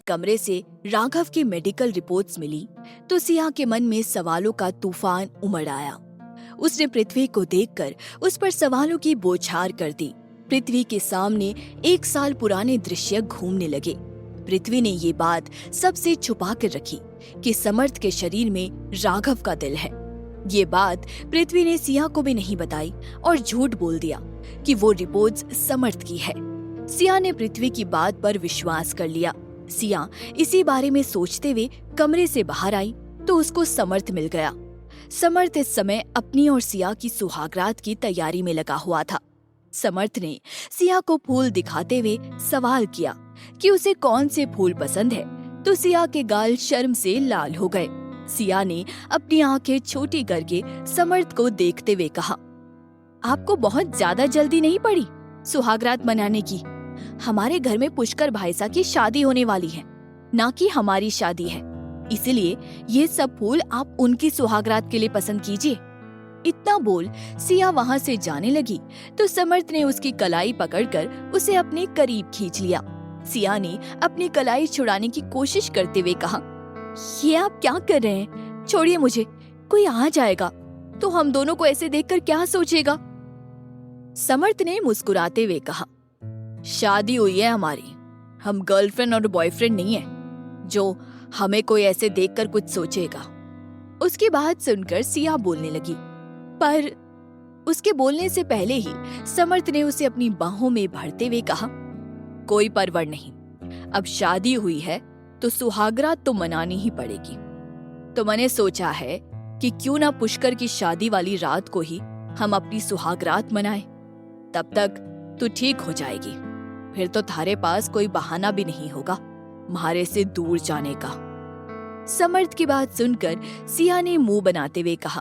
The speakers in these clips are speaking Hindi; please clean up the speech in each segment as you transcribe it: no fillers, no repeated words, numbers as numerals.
कमरे से राघव की मेडिकल रिपोर्ट्स मिली तो सिया के मन में सवालों का तूफान उमड़ आया। उसने पृथ्वी को देखकर उस पर सवालों की बौछार कर दी। पृथ्वी के सामने 1 साल पुराने दृश्य घूमने लगे। पृथ्वी ने ये बात सबसे छुपा कर रखी कि समर्थ के शरीर में राघव का दिल है। ये बात पृथ्वी ने सिया को भी नहीं बताई और झूठ बोल दिया कि वो रिपोर्ट्स समर्थ की है। सिया ने पृथ्वी की बात पर विश्वास कर लिया। सिया इसी बारे में सोचते हुए कमरे से बाहर आई तो उसको समर्थ मिल गया। समर्थ इस समय अपनी और सिया की सुहागरात की तैयारी में लगा हुआ था। समर्थ ने सिया को फूल दिखाते हुए सवाल किया कि उसे कौन से फूल पसंद है तो सिया के गाल शर्म से लाल हो गए। सिया ने अपनी आंखें छोटी करके समर्थ को देखते हुए कहा, आपको बहुत ज्यादा जल्दी नहीं पड़ी सुहागरात मनाने की? हमारे घर में पुष्कर भाईसा की शादी होने वाली है, ना कि हमारी शादी है। इसलिए ये सब फूल आप उनकी सुहागरात के लिए पसंद कीजिए। इतना बोल सिया वहाँ से जाने लगी तो समर्थ ने उसकी कलाई पकड़कर उसे अपने करीब खींच लिया। सिया ने अपनी कलाई छुड़ाने की कोशिश करते हुए कहा, ये आप क्या कर रहे हैं? छोड़िए मुझे, कोई आ जाएगा तो हम दोनों को ऐसे देखकर क्या सोचेगा? समर्थ ने मुस्कुराते हुए कहा, शादी हुई है हमारी, हम गर्लफ्रेंड और बॉयफ्रेंड नहीं है जो हमें कोई ऐसे देखकर कुछ सोचेगा। उसकी बात सुनकर सिया बोलने लगी, पर उसके बोलने से पहले ही समर्थ ने उसे अपनी बाहों में भरते हुए कहा, कोई परवाह नहीं, अब शादी हुई है तो सुहागरात तो मनानी ही पड़ेगी। तो मैंने सोचा है कि क्यों ना पुष्कर की शादी वाली रात को ही हम अपनी सुहागरात मनाएं। तब तक तू ठीक हो जाएगी, फिर तो थारे पास कोई बहाना भी नहीं होगा म्हारे से दूर जाने का। समर्थ की बात सुनकर सिया ने मुंह बनाते हुए कहा,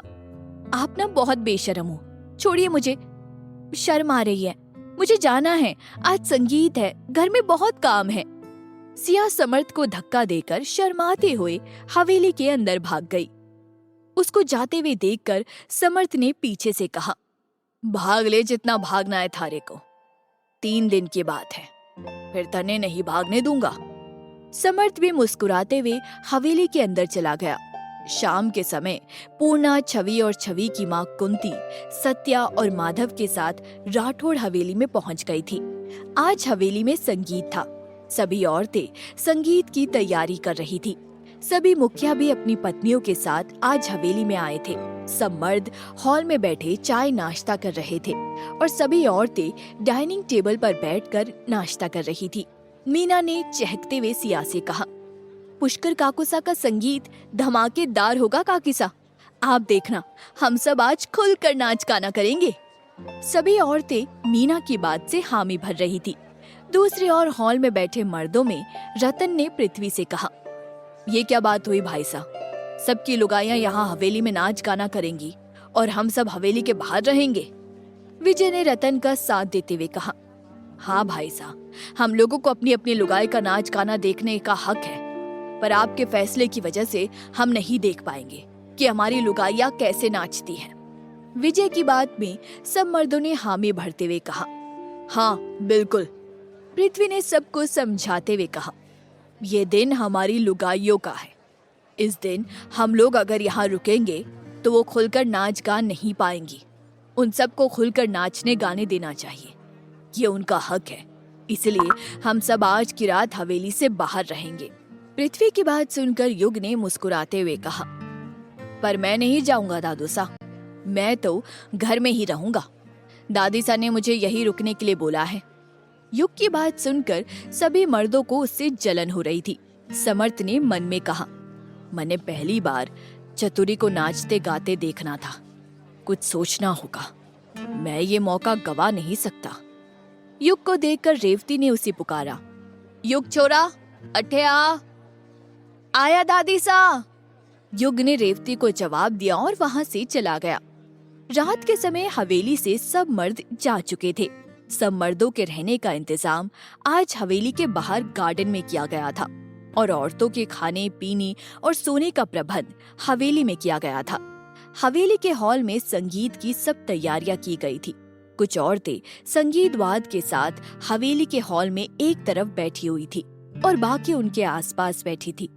आप ना बहुत बेशर्म हो, छोड़िए मुझे, शर्म आ रही है, मुझे जाना है, आज संगीत है, घर में बहुत काम है। सिया समर्थ को धक्का देकर शर्माते हुए हवेली के अंदर भाग गई। उसको जाते हुए देखकर समर्थ ने पीछे से कहा, भाग ले जितना भागना है थारे को, 3 दिन की बात है, फिर तने नहीं भागने दूंगा। समर्थ भी मुस्कुराते हुए हवेली के अंदर चला गया। शाम के समय पूर्णा, छवि और छवि की माँ कुंती, सत्या और माधव के साथ राठौड़ हवेली में पहुंच गई थी। आज हवेली में संगीत था। सभी औरतें संगीत की तैयारी कर रही थी। सभी मुखिया भी अपनी पत्नियों के साथ आज हवेली में आए थे। सब मर्द हॉल में बैठे चाय नाश्ता कर रहे थे और सभी औरतें डाइनिंग टेबल पर बैठकर नाश्ता कर रही थी। मीना ने चहकते हुए सिया से कहा, पुष्कर काकूसा का संगीत धमाकेदार होगा काकीसा, आप देखना, हम सब आज खुलकर नाच गाना करेंगे। सभी औरतें मीना की बात से हामी भर रही थी। दूसरी ओर हॉल में बैठे मर्दों में रतन ने पृथ्वी से कहा, ये क्या बात हुई भाई साहब, सबकी लुगाइयां यहाँ हवेली में नाच गाना करेंगी और हम सब हवेली के बाहर रहेंगे। विजय ने रतन का साथ देते हुए कहा, हाँ भाई साहब, हम लोगों को अपनी अपनी लुगाई का नाच गाना देखने का हक है, पर आपके फैसले की वजह से हम नहीं देख पाएंगे कि हमारी लुगाइयां कैसे नाचती हैं। विजय की बात में सब मर्दों ने हामी भरते हुए कहा, हाँ बिल्कुल। पृथ्वी ने सबको समझाते हुए कहा, ये दिन हमारी लुगाइयों का है। इस दिन हम लोग अगर यहाँ रुकेंगे तो वो खुलकर नाच गा नहीं पाएंगी। उन सबको खुलकर नाचने गाने देना चाहिए, ये उनका हक है। इसलिए हम सब आज की रात हवेली से बाहर रहेंगे। पृथ्वी की बात सुनकर युग ने मुस्कुराते हुए कहा, पर मैं नहीं जाऊंगा दादू सा, मैं तो घर में ही रहूंगा। दादी सा ने मुझे यही रुकने के लिए बोला है। युग की बात सुनकर सभी मर्दों को उससे जलन हो रही थी। समर्थ ने मन में कहा, मैंने पहली बार चतुरी को नाचते गाते देखना था, कुछ सोचना होगा, मैं ये मौका गवा नहीं सकता। युग को देखकर रेवती ने उसे पुकारा, युग छोरा, अठे आ। आया दादी सा। युग ने रेवती को जवाब दिया और वहां से चला गया। रात के समय हवेली से सब मर्द जा चुके थे। सब मर्दों के रहने का इंतजाम आज हवेली के बाहर गार्डन में किया गया था और औरतों के खाने पीने और सोने का प्रबंध हवेली में किया गया था। हवेली के हॉल में संगीत की सब तैयारियां की गई थी। कुछ औरतें संगीत वाद के साथ हवेली के हॉल में एक तरफ बैठी हुई थी। और बाकी उनके आसपास बैठी थी।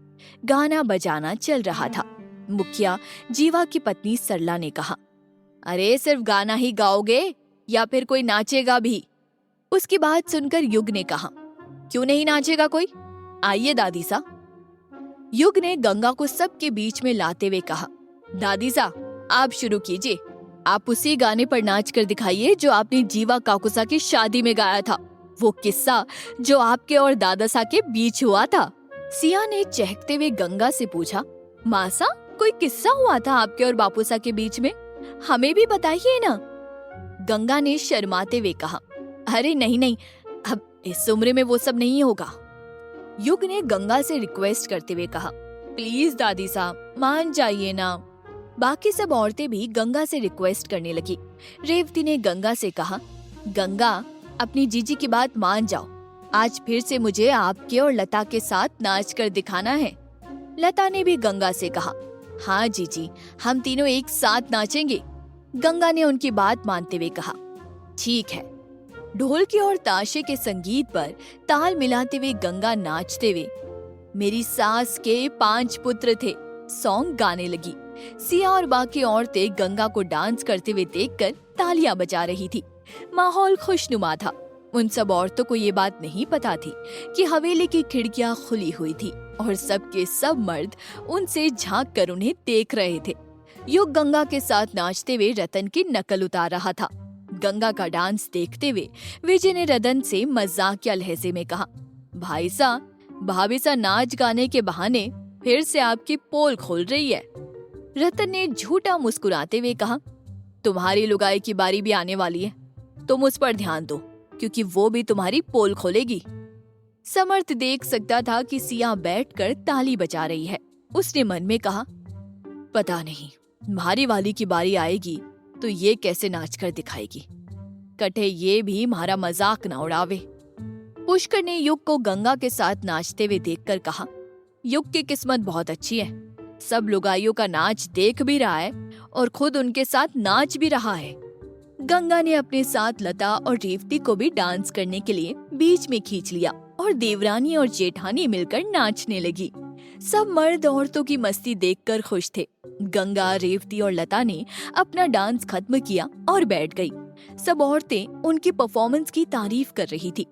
गाना बजाना चल रहा था। मुखिया जीवा की पत्नी सरला ने कहा, अरे सिर्फ गाना ही गाओगे या फिर कोई नाचेगा भी? उसकी बात सुनकर युग ने कहा, क्यों नहीं नाचेगा कोई? आइए दादी सा। युग ने गंगा को सबके बीच में लाते हुए कहा, दादी सा आप शुरू कीजिए। आप उसी गाने पर नाच कर दिखाइए जो आपने जीवा काकुसा की शादी में गाया था, वो किस्सा जो आपके और दादा सा के बीच हुआ था। सिया ने चहकते हुए गंगा से पूछा, मासा कोई किस्सा हुआ था आपके और बापूसा के बीच में? हमें भी बताइए ना। गंगा ने शर्माते हुए कहा, अरे नहीं नहीं, अब इस उम्र में वो सब नहीं होगा। युग ने गंगा से रिक्वेस्ट करते हुए कहा, प्लीज दादी साहब मान जाइए ना। बाकी सब औरतें भी गंगा से रिक्वेस्ट करने लगी। रेवती ने गंगा से कहा, गंगा अपनी जीजी की बात मान जाओ, आज फिर से मुझे आपके और लता के साथ नाच कर दिखाना है। लता ने भी गंगा से कहा, हाँ जीजी हम तीनों एक साथ नाचेंगे। गंगा ने उनकी बात मानते हुए कहा, ठीक है। ढोलकी और ताशे के संगीत पर ताल मिलाते हुए गंगा नाचते हुए मेरी सास के 5 पुत्र थे सॉन्ग गाने लगी। सिया और बाकी औरतें गंगा को डांस करते हुए देखकर तालियां बजा रही थी। माहौल खुशनुमा था। उन सब औरतों को ये बात नहीं पता थी कि हवेली की खिड़कियां खुली हुई थी और सबके सब मर्द उनसे झांक कर उन्हें देख रहे थे। युग गंगा के साथ नाचते हुए रतन की नकल उतार रहा था। गंगा का डांस देखते हुए विजय ने रतन से मजाकिया लहजे में कहा, भाई सा भाभी सा नाच गाने के बहाने फिर से आपकी पोल खोल रही है। रतन ने झूठा मुस्कुराते हुए कहा, तुम्हारी लुगाई की बारी भी आने वाली है, तुम उस पर ध्यान दो क्योंकि वो भी तुम्हारी पोल खोलेगी। समर्थ देख सकता था कि सिया बैठकर ताली बजा रही है। उसने मन में कहा, पता नहीं तुम्हारी वाली की बारी आएगी तो ये कैसे नाच कर दिखाएगी, कटे ये भी हमारा मजाक न उड़ावे। पुष्कर ने युग को गंगा के साथ नाचते हुए देखकर कहा, युग की किस्मत बहुत अच्छी है, सब लुगाइयों का नाच देख भी रहा है और खुद उनके साथ नाच भी रहा है। गंगा ने अपने साथ लता और रेवती को भी डांस करने के लिए बीच में खींच लिया और देवरानी और जेठानी मिलकर नाचने लगी। सब मर्द औरतों की मस्ती देखकर खुश थे। गंगा, रेवती और लता ने अपना डांस खत्म किया और बैठ गई। सब औरतें उनकी परफॉर्मेंस की तारीफ कर रही थी।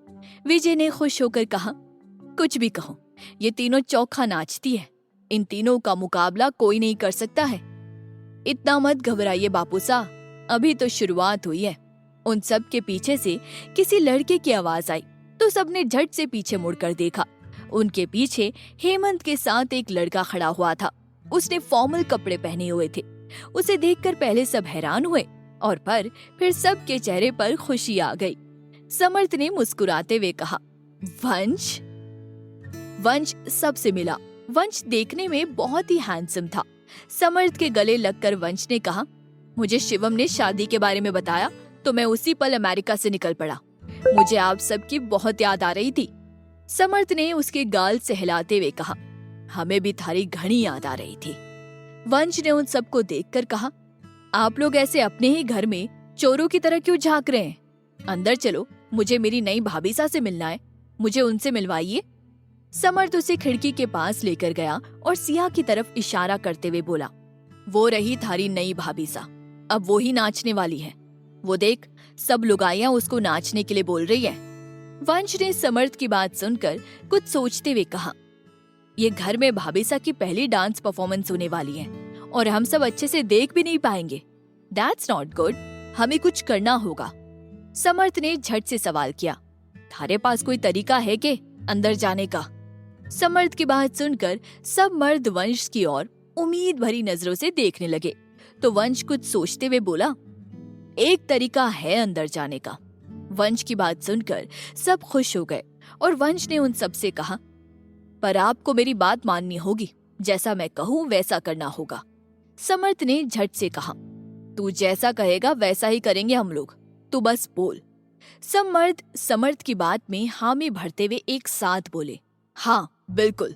विजय ने खुश होकर कहा, कुछ भी कहो, ये तीनों चौखा नाचती है, इन तीनों का मुकाबला कोई नहीं कर सकता है। इतना मत घबराइए बापू सा, अभी तो शुरुआत हुई है। उन सब के पीछे से किसी लड़के की आवाज आई तो सबने झट से पीछे मुड़कर देखा। उनके पीछे हेमंत के साथ एक लड़का खड़ा हुआ था। उसने फॉर्मल कपड़े पहने हुए थे। उसे देखकर पहले सब हैरान हुए और फिर सबके चेहरे पर खुशी आ गई। समर्थ ने मुस्कुराते हुए कहा, वंश। वंश सबसे मिला। वंश देखने में बहुत ही हैंडसम था। समर्थ के गले लगकर वंश ने कहा, मुझे शिवम ने शादी के बारे में बताया तो मैं उसी पल अमेरिका से निकल पड़ा। मुझे आप सबकी बहुत याद आ रही थी। समर्थ ने उसके गाल से हिलाते हुए कहा, हमें भी थारी घनी याद आ रही थी। वंश ने उन सबको देखकर कहा, आप लोग ऐसे अपने ही घर में चोरों की तरह क्यों झांक रहे हैं? अंदर चलो, मुझे मेरी नई भाभी सा से मिलना है, मुझे उनसे मिलवाइए। समर्थ उसे खिड़की के पास लेकर गया और सिया की तरफ इशारा करते हुए बोला, वो रही थारी नई भाभी सा, अब वो ही नाचने वाली है। वो देख, सब लुगाइयां उसको नाचने के लिए बोल रही है। वंश ने समर्थ की बात सुनकर कुछ सोचते हुए कहा, ये घर में भाभी सा की पहली डांस परफॉर्मेंस होने वाली है और हम सब अच्छे से देख भी नहीं पाएंगे। दैट्स नॉट गुड, हमें कुछ करना होगा। समर्थ ने झट से सवाल किया, थारे पास कोई तरीका है के अंदर जाने का? समर्थ की बात सुनकर सब मर्द वंश की ओर उम्मीद भरी नजरों से देखने लगे तो वंश कुछ सोचते हुए बोला, एक तरीका है अंदर जाने का। वंश की बात सुनकर सब खुश हो गए और वंश ने उन सब से कहा, पर आपको मेरी बात माननी होगी, जैसा मैं कहूँ वैसा करना होगा। समर्थ ने झट से कहा, तू जैसा कहेगा वैसा ही करेंगे हम लोग, तू बस बोल। सब मर्द समर्थ की बात में हामी भरते हुए एक साथ बोले, हाँ बिल्कुल।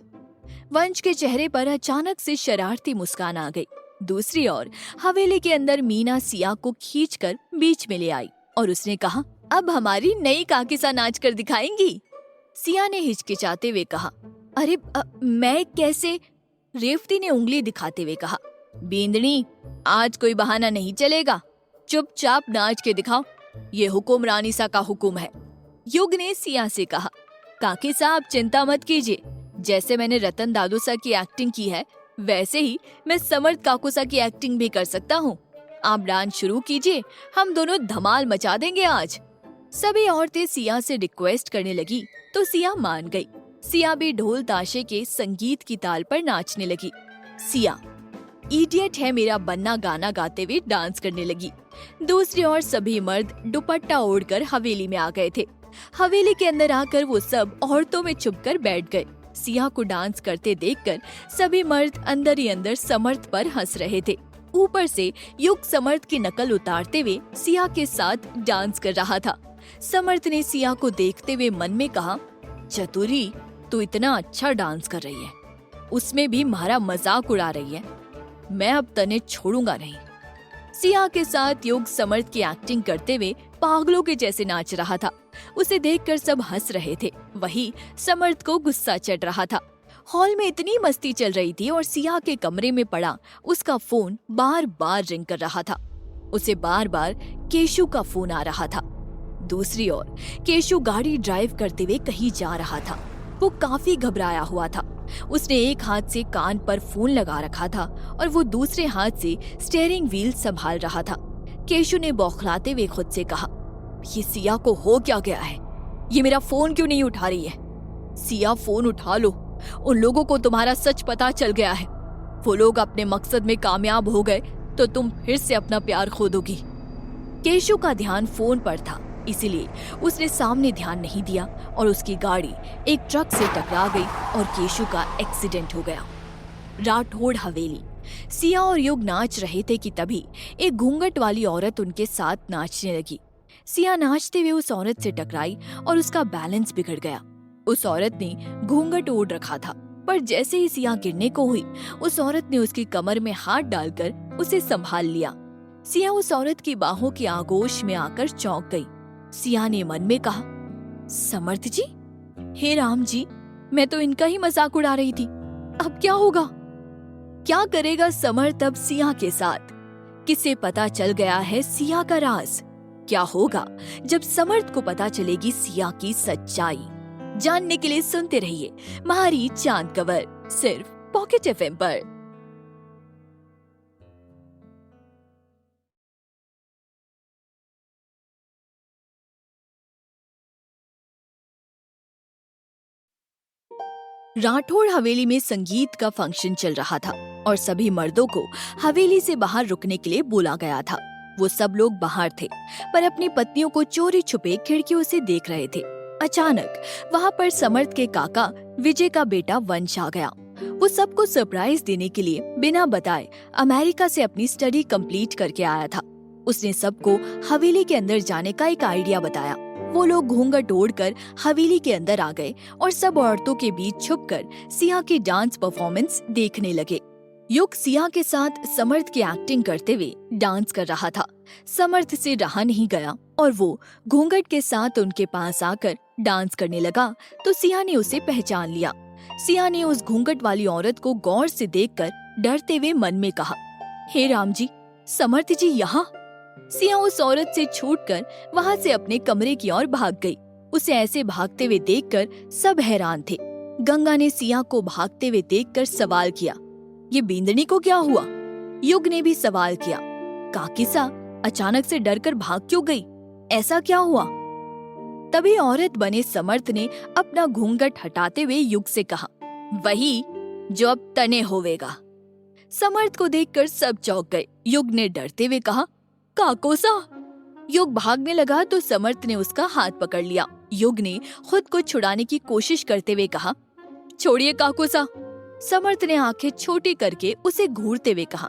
वंश के चेहरे पर अचानक से शरारती मुस्कान आ गई। दूसरी ओर हवेली के अंदर मीना सिया को खींचकर बीच में ले आई और उसने कहा, अब हमारी नई काकी सा नाच कर दिखाएंगी। सिया ने हिचकिचाते हुए कहा। अरे मैं कैसे? रेवती ने उंगली दिखाते हुए कहा। बींदनी, आज कोई बहाना नहीं चलेगा, चुपचाप नाच के दिखाओ, ये हुकुम रानीसा का हुकुम है। युग ने सिया से कहा। काकी साहब चिंता मत कीजिए, जैसे मैंने रतन दादू सा की एक्टिंग की है वैसे ही मैं समर्थ काकू सा की एक्टिंग भी कर सकता हूँ। आप डांस शुरू कीजिए, हम दोनों धमाल मचा देंगे आज। सभी औरतें सिया से रिक्वेस्ट करने लगी तो सिया मान गई। सिया भी ढोल ताशे के संगीत की ताल पर नाचने लगी। सिया इडियट है मेरा बनना गाना गाते हुए डांस करने लगी। दूसरी ओर सभी मर्द दुपट्टा ओढ़कर हवेली में आ गए थे। हवेली के अंदर आकर वो सब औरतों में छुपकर बैठ गए। सिया को डांस करते देखकर सभी मर्द अंदर ही अंदर समर्थ पर हंस रहे थे। ऊपर से युग समर्थ की नकल उतारते हुए सिया के साथ डांस कर रहा था। समर्थ ने सिया को देखते हुए मन में कहा, चतुरी तू इतना अच्छा डांस कर रही है, उसमें भी हमारा मजाक उड़ा रही है, मैं अब तने छोड़ूंगा नहीं। सिया के साथ युग समर्थ की एक्टिंग करते हुए पागलों के जैसे नाच रहा था। उसे देखकर सब हंस रहे थे, वही समर्थ को गुस्सा चढ़ रहा था। हॉल में इतनी मस्ती चल रही थी और सिया के कमरे में पड़ा उसका फोन बार बार रिंग कर रहा था। उसे बार बार केशु का फोन आ रहा था। दूसरी ओर केशु गाड़ी ड्राइव करते हुए कहीं जा रहा था। वो काफी घबराया हुआ था। उसने एक हाथ से कान पर फोन लगा रखा था और वो दूसरे हाथ से स्टीयरिंग व्हील संभाल रहा था। केशु ने बौखलाते हुए खुद से कहा, ये सिया को हो क्या गया है? ये मेरा फोन क्यों नहीं उठा रही है? सिया फोन उठा लो, उन लोगों को तुम्हारा सच पता चल गया है। वो लोग अपने मकसद में कामयाब हो गए तो तुम फिर से अपना प्यार खो दोगी। केशु का ध्यान फोन पर था, इसीलिए उसने सामने ध्यान नहीं दिया और उसकी गाड़ी एक ट्रक से टकरा गई और केशु का एक्सीडेंट हो गया। राठौड़ हवेली। सिया और युग नाच रहे थे कि तभी एक घूंघट वाली औरत उनके साथ नाचने लगी। सिया नाचते हुए उस औरत से टकराई और उसका बैलेंस बिगड़ गया। उस औरत ने घूंघट ओढ़ रखा था, पर जैसे ही सिया गिरने को हुई उस औरत ने उसकी कमर में हाथ डालकर उसे संभाल लिया। सिया उस औरत की बाहों की आगोश में आकर चौंक गई। सिया ने मन में कहा, समर्थ जी, हे राम जी, मैं तो इनका ही मजाक उड़ा रही थी, अब क्या होगा? क्या करेगा समर्थ अब सिया के साथ? किसे पता चल गया है सिया का राज? क्या होगा जब समर्थ को पता चलेगी सिया की सच्चाई? जानने के लिए सुनते रहिए महारी चांद कवर, सिर्फ पॉकेट एफएम पर। राठौड़ हवेली में संगीत का फंक्शन चल रहा था और सभी मर्दों को हवेली से बाहर रुकने के लिए बोला गया था। वो सब लोग बाहर थे, पर अपनी पत्नियों को चोरी छुपे खिड़कियों से देख रहे थे। अचानक वहाँ पर समर्थ के काका विजय का बेटा वंश आ गया। वो सबको सरप्राइज देने के लिए बिना बताए अमेरिका से अपनी स्टडी कंप्लीट करके आया था। उसने सबको हवेली के अंदर जाने का एक आइडिया बताया। वो लोग घूंघट ओढ़कर हवेली के अंदर आ गए और सब औरतों के बीच छुपकर सिया की डांस परफॉर्मेंस देखने लगे। युग सिया के साथ समर्थ की एक्टिंग करते हुए डांस कर रहा था। समर्थ से रहा नहीं गया और वो घूंघट के साथ उनके पास आकर डांस करने लगा तो सिया ने उसे पहचान लिया। सिया ने उस घूंघट वाली औरत को गौर से देखकर डरते हुए मन में कहा, हे राम जी, समर्थ जी यहाँ। सिया उस औरत से छूटकर वहाँ से अपने कमरे की ओर भाग गई। उसे ऐसे भागते हुए देखकर सब हैरान थे। गंगा ने सिया को भागते हुए देखकर सवाल किया, ये बींदनी को क्या हुआ? युग ने भी सवाल किया, काकी सा अचानक से डरकर भाग क्यों गई? ऐसा क्या हुआ? तभी औरत बने समर्थ ने अपना घूंघट हटाते हुए युग से कहा, वही जो अब तने होवेगा। समर्थ को देखकर सब चौंक गए। युग ने डरते हुए कहा, काकोसा। युग भागने लगा तो समर्थ ने उसका हाथ पकड़ लिया। युग ने खुद को छुड़ाने की कोशिश करते हुए कहा, छोड़िए काकोसा। समर्थ ने आंखें छोटी करके उसे घूरते हुए कहा,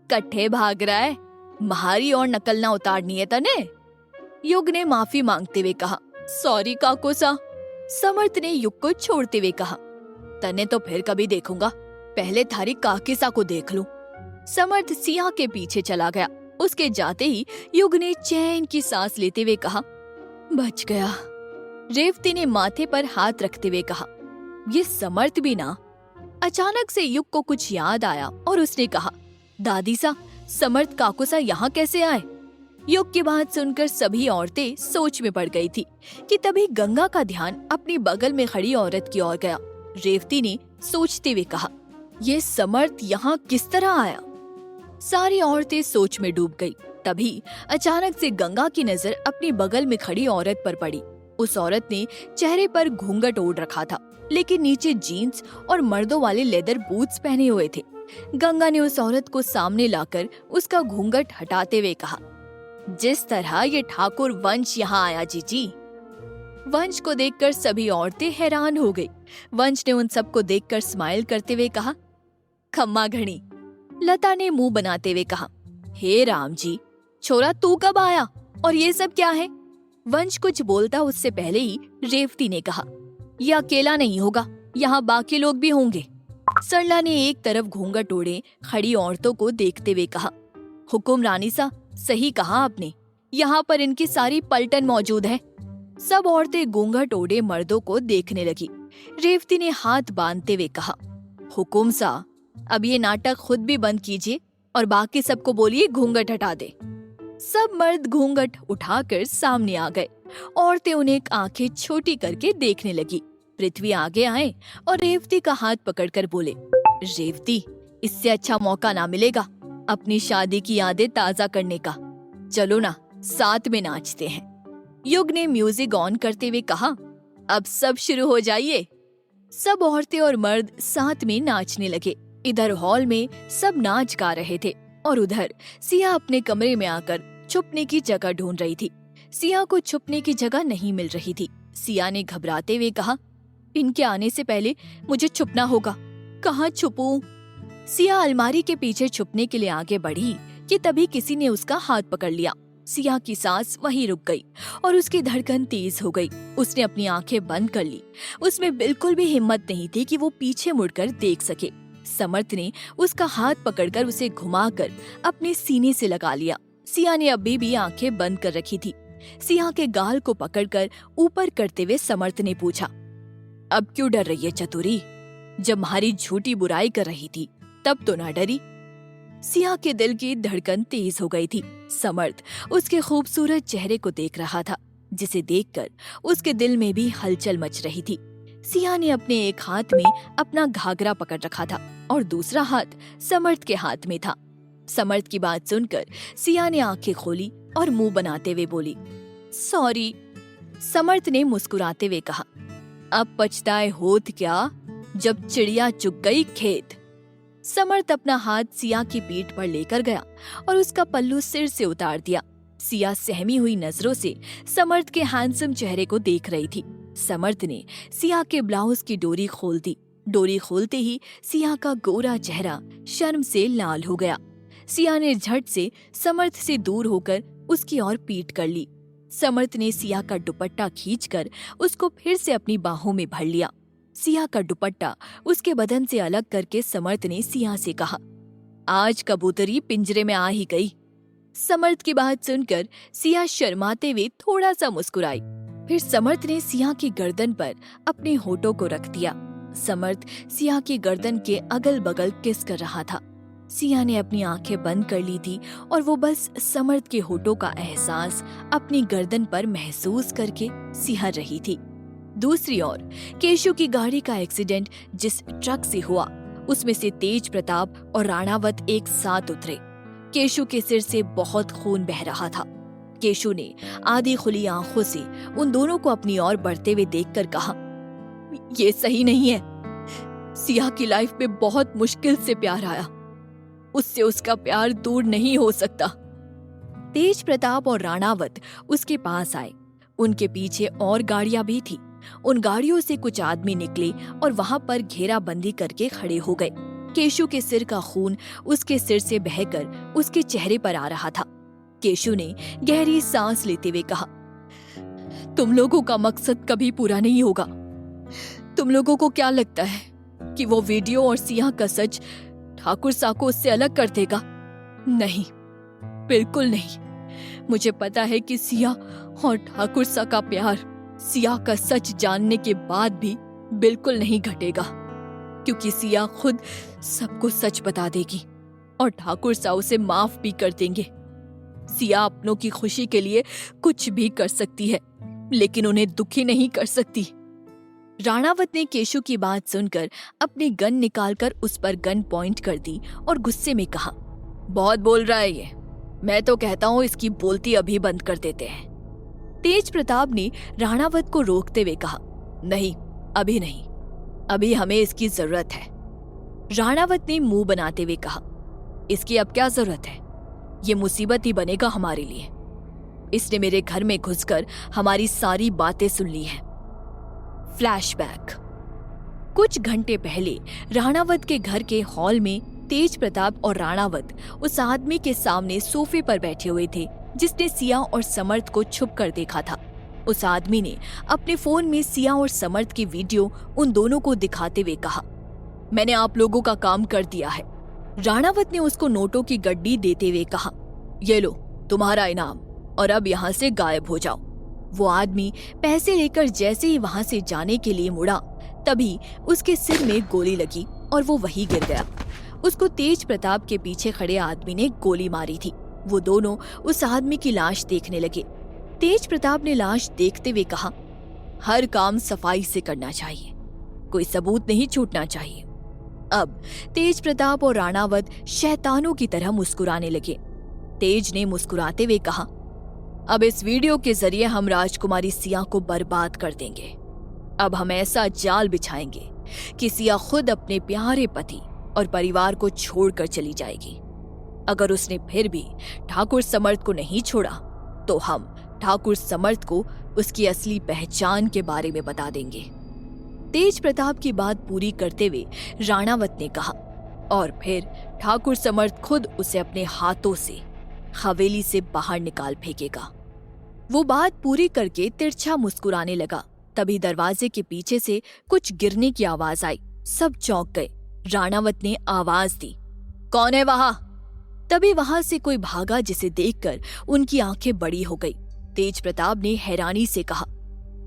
कट्ठे भाग रहा है, महारी और नकल ना उतारनी है तने। युग ने माफी मांगते हुए कहा, सॉरी काकोसा। समर्थ ने युग को छोड़ते हुए कहा, तने तो फिर कभी देखूंगा, पहले थारी काकीसा को देख लूं। समर्थ सिया के पीछे चला गया। उसके जाते ही युग ने चैन की सांस लेते हुए कहा, बच गया। रेवती ने माथे पर हाथ रखते हुए कहा, ये समर्थ भी ना। अचानक से युग को कुछ याद आया और उसने कहा, दादी सा, समर्थ काकू सा यहाँ कैसे आए? युग की बात सुनकर सभी औरतें सोच में पड़ गई थी कि तभी गंगा का ध्यान अपनी बगल में खड़ी औरत की ओर गया। रेवती ने सोचते हुए कहा, ये समर्थ यहाँ किस तरह आया? सारी औरतें सोच में डूब गई। तभी अचानक से गंगा की नजर अपनी बगल में खड़ी औरत पर पड़ी। उस औरत ने चेहरे पर घूंघट ओढ़ रखा था, लेकिन नीचे जीन्स और मर्दों वाले लेदर बूट्स पहने हुए थे। गंगा ने उस औरत को सामने लाकर उसका घूंघट हटाते हुए कहा, जिस तरह ये ठाकुर वंश यहाँ आया जीजी। वंश को देखकर सभी औरतें हैरान हो गई। वंश ने उन सबको देखकर स्माइल करते हुए कहा, खम्मा घड़ी। लता ने मुंह बनाते हुए कहा, हे राम जी, छोरा तू कब आया और ये सब क्या है? वंश कुछ बोलता उससे पहले ही रेवती ने कहा, ये अकेला नहीं होगा, यहाँ बाकी लोग भी होंगे। सरला ने एक तरफ घूंघट ओढ़े खड़ी औरतों को देखते हुए कहा, हुकुम रानी सा, सही कहा आपने, यहाँ पर इनकी सारी पलटन मौजूद है। सब औरतें घूंघट ओढ़े मर्दों को देखने लगी। रेवती ने हाथ बांधते हुए कहा, हुकुम सा, अब ये नाटक खुद भी बंद कीजिए और बाकी सबको बोलिए घूंघट हटा दे। सब मर्द घूंघट उठाकर सामने आ गए। औरतें उन्हें आंखें छोटी करके देखने लगी। पृथ्वी आगे आए और रेवती का हाथ पकड़कर बोले, रेवती, इससे अच्छा मौका ना मिलेगा अपनी शादी की यादें ताजा करने का। चलो ना, साथ में नाचते हैं। युग ने म्यूजिक ऑन करते हुए कहा, अब सब शुरू हो जाइए। सब औरतें और मर्द साथ में नाचने लगे। इधर हॉल में सब नाच गा रहे थे और उधर सिया अपने कमरे में आकर छुपने की जगह ढूंढ रही थी। सिया को छुपने की जगह नहीं मिल रही थी। सिया ने घबराते हुए कहा, इनके आने से पहले मुझे छुपना होगा, कहाँ छुपूं? सिया अलमारी के पीछे छुपने के लिए आगे बढ़ी कि तभी किसी ने उसका हाथ पकड़ लिया। सिया की सांस वहीं रुक गई और उसकी धड़कन तेज हो गई। उसने अपनी आंखें बंद कर ली। उसमें बिल्कुल भी हिम्मत नहीं थी कि वो पीछे मुड़कर देख सके। समर्थ ने उसका हाथ पकड़कर उसे घुमाकर अपने सीने से लगा लिया। सिया ने अभी भी आंखें बंद कर रखी थी। सिया के गाल को पकड़कर ऊपर करते हुए समर्थ ने पूछा, अब क्यों डर रही है चतुरी? जब हमारी झूठी बुराई कर रही थी तब तो ना डरी। सिया के दिल की धड़कन तेज हो गई थी। समर्थ उसके खूबसूरत चेहरे को देख रहा था, जिसे देखकर उसके दिल में भी हलचल मच रही थी। सिया ने अपने एक हाथ में अपना घाघरा पकड़ रखा था और दूसरा हाथ समर्थ के हाथ में था। समर्थ की बात सुनकर सिया ने आंखें खोली और मुंह बनाते हुए बोली, सॉरी। समर्थ ने मुस्कुराते हुए कहा, अब पछताए होत क्या, जब चिड़िया चुग गई खेत। समर्थ अपना हाथ सिया की पीठ पर लेकर गया और उसका पल्लू सिर से उतार दिया। सिया सहमी हुई नजरों से समर्थ के हैंडसम चेहरे को देख रही थी। समर्थ ने सिया के ब्लाउज की डोरी खोल दी। डोरी खोलते ही सिया का गोरा चेहरा शर्म से लाल हो गया। सिया ने झट से समर्थ से दूर होकर उसकी ओर पीठ कर ली। समर्थ ने सिया का दुपट्टा खींचकर उसको फिर से अपनी बाहों में भर लिया। सिया का दुपट्टा उसके बदन से अलग करके समर्थ ने सिया से कहा, आज कबूतरी पिंजरे में आ ही गई। समर्थ की बात सुनकर सिया शर्माते हुए थोड़ा सा मुस्कुराई। फिर समर्थ ने सिया की गर्दन पर अपने होठों को रख दिया। समर्थ सिया की गर्दन के अगल बगल किस कर रहा था। सिया ने अपनी आंखें बंद कर ली थी और वो बस समर्थ के होठों का एहसास अपनी गर्दन पर महसूस करके सिहर रही थी। दूसरी ओर केशु की गाड़ी का एक्सीडेंट जिस ट्रक से हुआ, उसमें से तेज प्रताप और राणावत एक साथ उतरे। केशु के सिर से बहुत खून बह रहा था। केशु ने आधी खुली आंखों से उन दोनों को अपनी ओर बढ़ते हुए देखकर कहा, ये सही नहीं है। सिया की लाइफ में बहुत मुश्किल से प्यार आया, उससे उसका प्यार दूर नहीं हो सकता। तेज प्रताप और राणावत उसके पास आए। उनके पीछे और गाड़ियां भी थी। उन गाड़ियों से कुछ आदमी निकले और वहां पर घेराबंदी करके खड़े हो गए। केशु के सिर का खून उसके सिर से बहकर उसके चेहरे पर आ रहा था। केशु ने गहरी सांस लेते हुए कहा, तुम लोगों का मकसद कभी पूरा नहीं होगा। तुम लोगों को क्या लगता है कि वो वीडियो और सिया का सच ठाकुर सा को उससे अलग कर देगा? नहीं, बिल्कुल नहीं। मुझे पता है कि सिया और ठाकुर सा का प्यार सिया का सच जानने के बाद भी बिल्कुल नहीं घटेगा, क्योंकि सिया खुद सबको सच बता देगी और ठाकुर साहू से माफ भी कर देंगे। सिया अपनों की खुशी के लिए कुछ भी कर सकती है, लेकिन उन्हें दुखी नहीं कर सकती। राणावत ने केशु की बात सुनकर अपनी गन निकालकर उस पर गन पॉइंट कर दी और गुस्से में कहा, बहुत बोल रहा है ये। मैं तो कहता हूँ इसकी बोलती अभी बंद कर देते हैं। तेज प्रताप ने राणावत को रोकते हुए कहा, नहीं, अभी नहीं, अभी हमें इसकी जरूरत है। राणावत ने मुंह बनाते हुए कहा, इसकी अब क्या जरूरत है? ये मुसीबत ही बनेगा हमारे लिए। इसने मेरे घर में घुसकर हमारी सारी बातें सुन ली हैं। फ्लैशबैक। कुछ घंटे पहले राणावत के घर के हॉल में तेज प्रताप और राणावत उस आदमी के सामने सोफे पर बैठे हुए थे जिसने सिया और समर्थ को छुप कर देखा था। उस आदमी ने अपने फोन में सिया और समर्थ की वीडियो उन दोनों को दिखाते हुए कहा, मैंने आप लोगों का काम कर दिया है। राणावत ने उसको नोटों की गड्डी देते हुए कहा, ये लो तुम्हारा इनाम, और अब यहाँ से गायब हो जाओ। वो आदमी पैसे लेकर जैसे ही वहां से जाने के लिए मुड़ा, तभी उसके सिर में गोली लगी और वो वहीं गिर गया। उसको तेज प्रताप के पीछे खड़े आदमी ने गोली मारी थी। वो दोनों उस आदमी की लाश देखने लगे। तेज प्रताप ने लाश देखते हुए कहा, हर काम सफाई से करना चाहिए, कोई सबूत नहीं छूटना चाहिए। अब तेज प्रताप और राणावत शैतानों की तरह मुस्कुराने लगे। तेज ने मुस्कुराते हुए कहा, अब इस वीडियो के जरिए हम राजकुमारी सिया को बर्बाद कर देंगे। अब हम ऐसा जाल बिछाएंगे कि सिया खुद अपने प्यारे पति और परिवार को छोड़कर चली जाएगी। अगर उसने फिर भी ठाकुर समर्थ को नहीं छोड़ा तो हम ठाकुर समर्थ को उसकी असली पहचान के बारे में बता देंगे। तेज प्रताप की बात पूरी करते हुए राणावत ने कहा, और फिर ठाकुर समर्थ खुद उसे अपने हाथों से हवेली से बाहर निकाल फेंकेगा। वो बात पूरी करके तिरछा मुस्कुराने लगा। तभी दरवाजे के पीछे से कुछ गिरने की आवाज आई। सब चौंक गए। राणावत ने आवाज दी, कौन है वहां? तभी वहां से कोई भागा, जिसे देखकर उनकी आंखें बड़ी हो गई। तेज प्रताप ने हैरानी से कहा,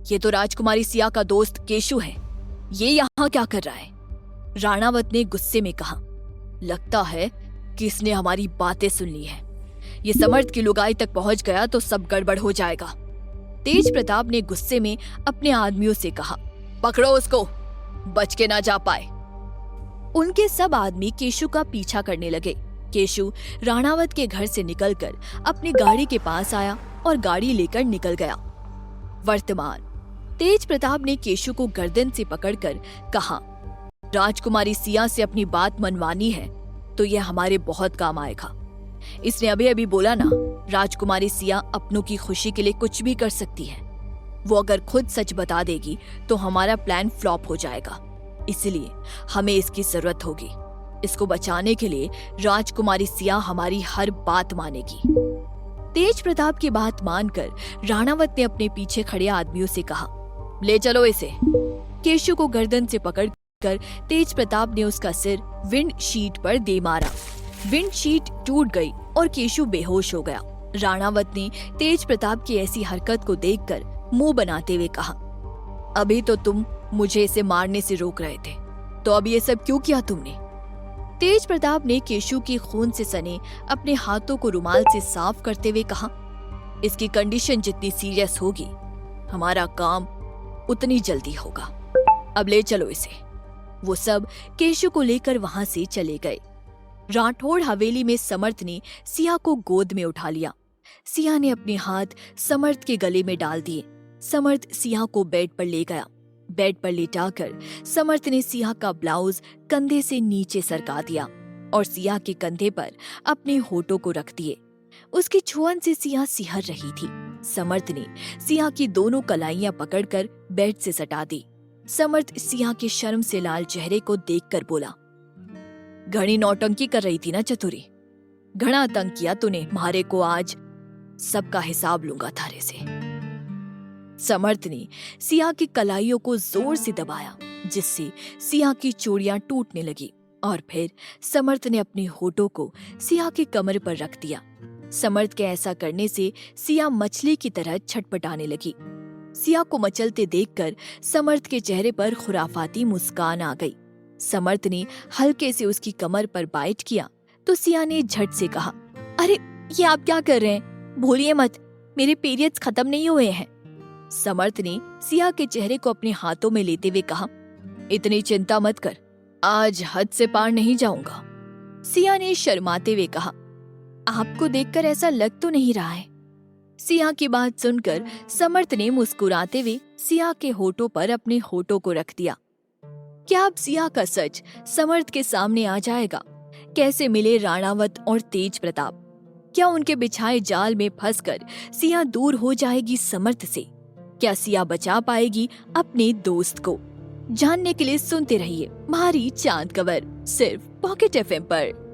ये तो राजकुमारी सिया का दोस्त केशु है, ये यहाँ क्या कर रहा है? राणावत ने गुस्से में कहा, लगता है कि इसने हमारी बातें सुन ली है। ये समर्थ की लुगाई तक पहुंच गया तो सब गड़बड़ हो जाएगा। तेज प्रताप ने गुस्से में अपने आदमियों से कहा, पकड़ो उसको, बच के ना जा पाए। उनके सब आदमी केशु का पीछा करने लगे। केशु राणावत के घर से निकलकर अपनी गाड़ी के पास आया और गाड़ी लेकर निकल गया। वर्तमान। तेज प्रताप ने केशु को गर्दन से पकड़कर कहा, राजकुमारी सिया से अपनी बात मनवानी है तो यह हमारे बहुत काम आएगा। इसने अभी अभी बोला ना, राजकुमारी सिया अपनों की खुशी के लिए कुछ भी कर सकती है। वो अगर खुद सच बता देगी तो हमारा प्लान फ्लॉप हो जाएगा, इसलिए हमें इसकी जरूरत होगी। इसको बचाने के लिए राजकुमारी सिया हमारी हर बात मानेगी। तेज प्रताप की बात मानकर राणावत ने अपने पीछे खड़े आदमियों से कहा, ले चलो इसे। केशु को गर्दन से पकड़कर तेज प्रताप ने उसका सिर विंड शीट पर दे मारा। विंड शीट टूट गई और केशु बेहोश हो गया। राणावत ने तेज प्रताप की ऐसी हरकत को देखकर मुंह बनाते हुए कहा, अभी तो तुम मुझे इसे मारने से रोक रहे थे, तो अब ये सब क्यों किया तुमने? तेज प्रताप ने केशु की खून से सने अपने हाथों को रुमाल से साफ करते हुए कहा, इसकी कंडीशन जितनी सीरियस होगी, हमारा काम उतनी जल्दी होगा। अब ले चलो इसे। वो सब केशु को लेकर वहां से चले गए। राठौड़ हवेली में समर्थ ने सिया को गोद में उठा लिया। सिया ने अपने हाथ समर्थ के गले में डाल दिए। समर्थ सिया को बेड पर ले गया। बेड पर लेटाकर समर्थ ने सिया का ब्लाउज कंधे से नीचे सरका दिया और सिया के कंधे पर अपने होठों को रख दिए। उसकी छुअन से सिया सिहर रही थी। समर्थ ने सिया की दोनों कलाइयां पकड़कर बेड से सटा दी। समर्थ सिया के शर्म से लाल चेहरे को देखकर बोला, घनी नौटंकी कर रही थी ना चतुरी, घना तंग किया तूने मारे को, आज सबका हिसाब लूंगा थारे से। समर्थ ने सिया की कलाइयों को जोर से दबाया, जिससे सिया की चूड़ियां टूटने लगी और फिर समर्थ ने अपने होठों को सिया की कमर पर रख दिया। समर्थ के ऐसा करने से सिया मछली की तरह छटपटाने लगी। सिया को मचलते देखकर समर्थ के चेहरे पर खुराफाती मुस्कान आ गई। समर्थ ने हल्के से उसकी कमर पर बाइट किया तो सिया ने झट से कहा, अरे ये आप क्या कर रहे हैं? भूलिए मत, मेरे पीरियड्स खत्म नहीं हुए हैं। समर्थ ने सिया के चेहरे को अपने हाथों में लेते हुए कहा, इतनी चिंता मत कर, आज हद से पार नहीं जाऊंगा। सिया ने शर्माते हुए कहा, आपको देखकर ऐसा लग तो नहीं रहा है। सिया की बात सुनकर समर्थ ने मुस्कुराते हुए सिया के होठों पर अपने होठों को रख दिया। क्या अब सिया का सच समर्थ के सामने आ जाएगा? कैसे मिले राणावत और तेज प्रताप? क्या उनके बिछाए जाल में फंसकर सिया दूर हो जाएगी समर्थ से? क्या सिया बचा पाएगी अपने दोस्त को? जानने के लिए सुनते रहिए मारी चांद कवर, सिर्फ पॉकेट एफएम पर।